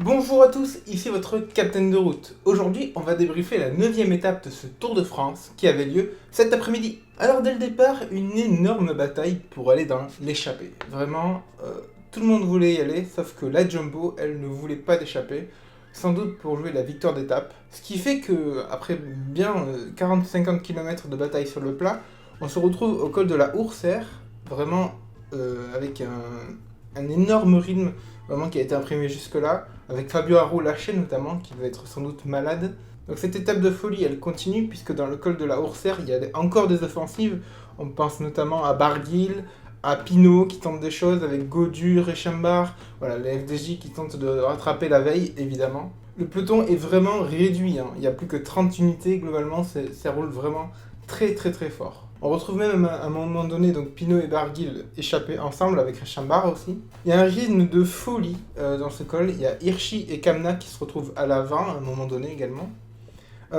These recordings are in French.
Bonjour à tous, ici votre capitaine de route. Aujourd'hui, on va débriefer la 9e étape de ce Tour de France qui avait lieu cet après-midi. Alors dès le départ, une énorme bataille pour aller dans l'échappée. Vraiment, tout le monde voulait y aller, sauf que la Jumbo, elle ne voulait pas d'échappée, sans doute pour jouer la victoire d'étape. Ce qui fait que, après bien 40-50 km de bataille sur le plat, on se retrouve au col de la Ourcère, vraiment avec un énorme rythme vraiment qui a été imprimé jusque-là, avec Fabio Aru lâché notamment, qui va être sans doute malade. Donc cette étape de folie, elle continue, puisque dans le col de la Ourcère, il y a encore des offensives. On pense notamment à Barguil, à Pinot qui tente des choses avec Godu, Rechambar, voilà, les FDJ qui tentent de rattraper la veille, évidemment. Le peloton est vraiment réduit, hein. Il n'y a plus que 30 unités, globalement, ça roule vraiment très très très fort. On retrouve même à un moment donné donc Pinot et Barguil échappés ensemble avec Rechambar aussi. Il y a un rythme de folie dans ce col. Il y a Hirschi et Kamna qui se retrouvent à l'avant à un moment donné également.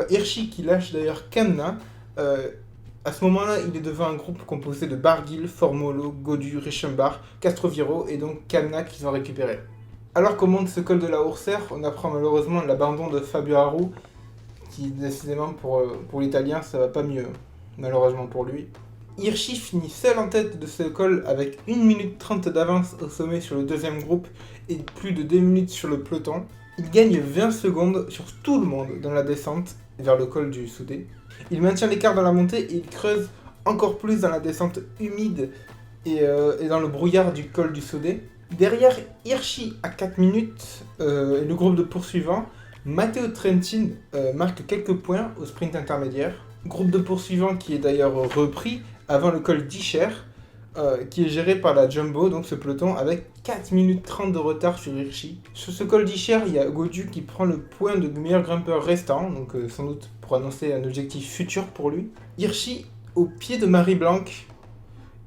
Hirschi qui lâche d'ailleurs Kamna. À ce moment-là, il est devant un groupe composé de Barguil, Formolo, Godu, Rechambar, Castroviro et donc Kamna qui sont récupérés. Alors qu'on monte ce col de la Ourcère, on apprend malheureusement l'abandon de Fabio Aru, qui décidément pour l'Italien ça va pas mieux, malheureusement pour lui. Hirschi finit seul en tête de ce col avec 1 minute 30 d'avance au sommet sur le deuxième groupe et plus de 2 minutes sur le peloton. Il gagne 20 secondes sur tout le monde dans la descente vers le col du Soudé. Il maintient l'écart dans la montée et il creuse encore plus dans la descente humide et dans le brouillard du col du Soudé. Derrière Hirschi à 4 minutes et le groupe de poursuivants, Matteo Trentin marque quelques points au sprint intermédiaire. Groupe de poursuivants qui est d'ailleurs repris avant le col d'Ischer, qui est géré par la Jumbo, donc ce peloton, avec 4 minutes 30 de retard sur Hirschi. Sur ce col d'Ischer, il y a Godu qui prend le point de meilleur grimpeur restant, donc sans doute pour annoncer un objectif futur pour lui. Hirschi, au pied de Marie-Blanc,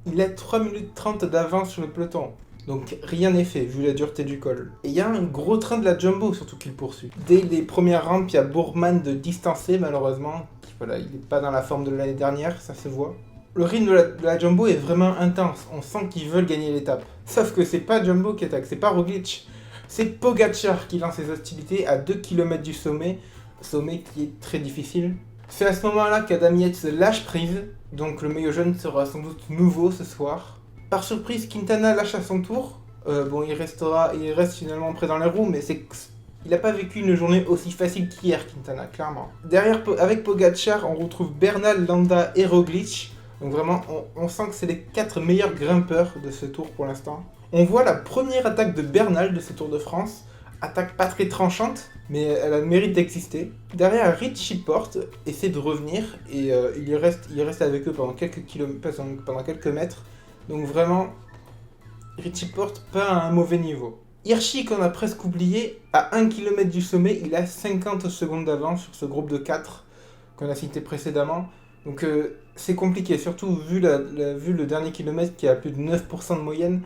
il a 3 minutes 30 d'avance sur le peloton. Donc rien n'est fait vu la dureté du col. Et il y a un gros train de la Jumbo surtout qu'il poursuit. Dès les premières rampes, il y a Bourman de distancé malheureusement. Voilà, il n'est pas dans la forme de l'année dernière, ça se voit. Le rythme de la Jumbo est vraiment intense, on sent qu'ils veulent gagner l'étape. Sauf que c'est pas Jumbo qui attaque, c'est pas Roglic, c'est Pogacar qui lance ses hostilités à 2 km du sommet qui est très difficile. C'est à ce moment-là qu'Adam Yates lâche prise, donc le maillot jaune sera sans doute nouveau ce soir. Par surprise, Quintana lâche à son tour. Il reste finalement près dans les roues, mais il n'a pas vécu une journée aussi facile qu'hier, Quintana, clairement. Derrière, avec Pogacar, on retrouve Bernal, Landa et Roglic. Donc vraiment, on sent que c'est les 4 meilleurs grimpeurs de ce tour pour l'instant. On voit la première attaque de Bernal de ce Tour de France. Attaque pas très tranchante, mais elle a le mérite d'exister. Derrière, Richie Porte essaie de revenir et il reste avec eux pendant pendant quelques mètres. Donc vraiment, Richie Porte pas à un mauvais niveau. Hirschi, qu'on a presque oublié, à 1 km du sommet, il a 50 secondes d'avance sur ce groupe de 4 qu'on a cité précédemment. Donc c'est compliqué, surtout vu le dernier kilomètre qui a plus de 9% de moyenne.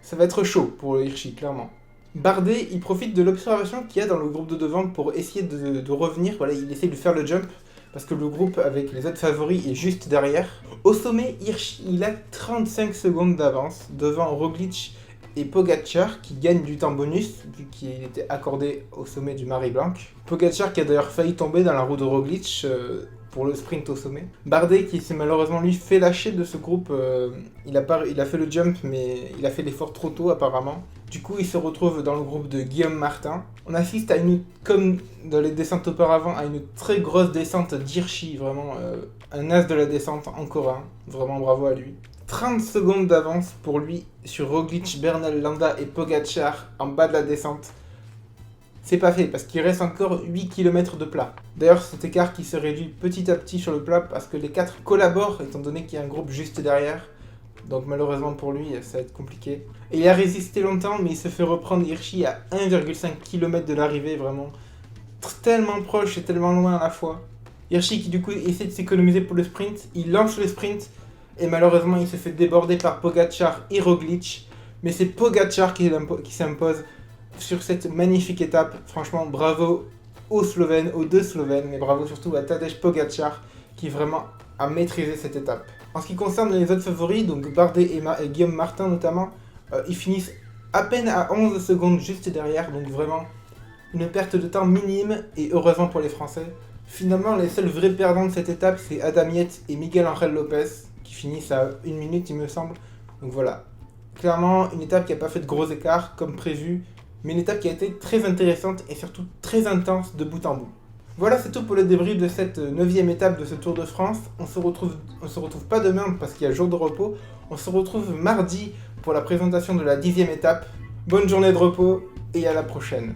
Ça va être chaud pour Hirschi, clairement. Bardet, il profite de l'observation qu'il y a dans le groupe de devant pour essayer de revenir. Voilà, il essaie de faire le jump parce que le groupe avec les autres favoris est juste derrière. Au sommet, Hirschi, il a 35 secondes d'avance devant Roglic et Pogacar qui gagne du temps bonus vu qu'il était accordé au sommet du Marie-Blanc. Pogacar qui a d'ailleurs failli tomber dans la roue de Roglic pour le sprint au sommet. Bardet qui s'est malheureusement lui fait lâcher de ce groupe, il a fait le jump mais il a fait l'effort trop tôt apparemment. Du coup il se retrouve dans le groupe de Guillaume Martin. On assiste à comme dans les descentes auparavant, à une très grosse descente d'Hirschi, vraiment un as de la descente encore un, vraiment bravo à lui. 30 secondes d'avance pour lui sur Roglic, Bernal, Landa et Pogacar en bas de la descente. C'est pas fait parce qu'il reste encore 8 km de plat. D'ailleurs cet écart qui se réduit petit à petit sur le plat parce que les 4 collaborent étant donné qu'il y a un groupe juste derrière. Donc malheureusement pour lui ça va être compliqué. Et il a résisté longtemps mais il se fait reprendre Hirschi à 1,5 km de l'arrivée, vraiment tellement proche et tellement loin à la fois. Hirschi qui du coup essaie de s'économiser pour le sprint, il lance le sprint et malheureusement il se fait déborder par Pogacar et Roglic. Mais c'est Pogacar qui s'impose sur cette magnifique étape. Franchement bravo aux Slovènes, aux deux Slovènes, mais bravo surtout à Tadej Pogacar qui vraiment a maîtrisé cette étape. En ce qui concerne les autres favoris, donc Bardet et Guillaume Martin notamment, ils finissent à peine à 11 secondes juste derrière, donc vraiment une perte de temps minime et heureusement pour les Français. Finalement, les seuls vrais perdants de cette étape, c'est Adam Yates et Miguel Angel Lopez, qui finissent à 1 minute, il me semble. Donc voilà, clairement une étape qui n'a pas fait de gros écarts comme prévu, mais une étape qui a été très intéressante et surtout très intense de bout en bout. Voilà, c'est tout pour le débrief de cette 9e étape de ce Tour de France. On se retrouve pas demain parce qu'il y a jour de repos. On se retrouve mardi pour la présentation de la 10e étape. Bonne journée de repos et à la prochaine.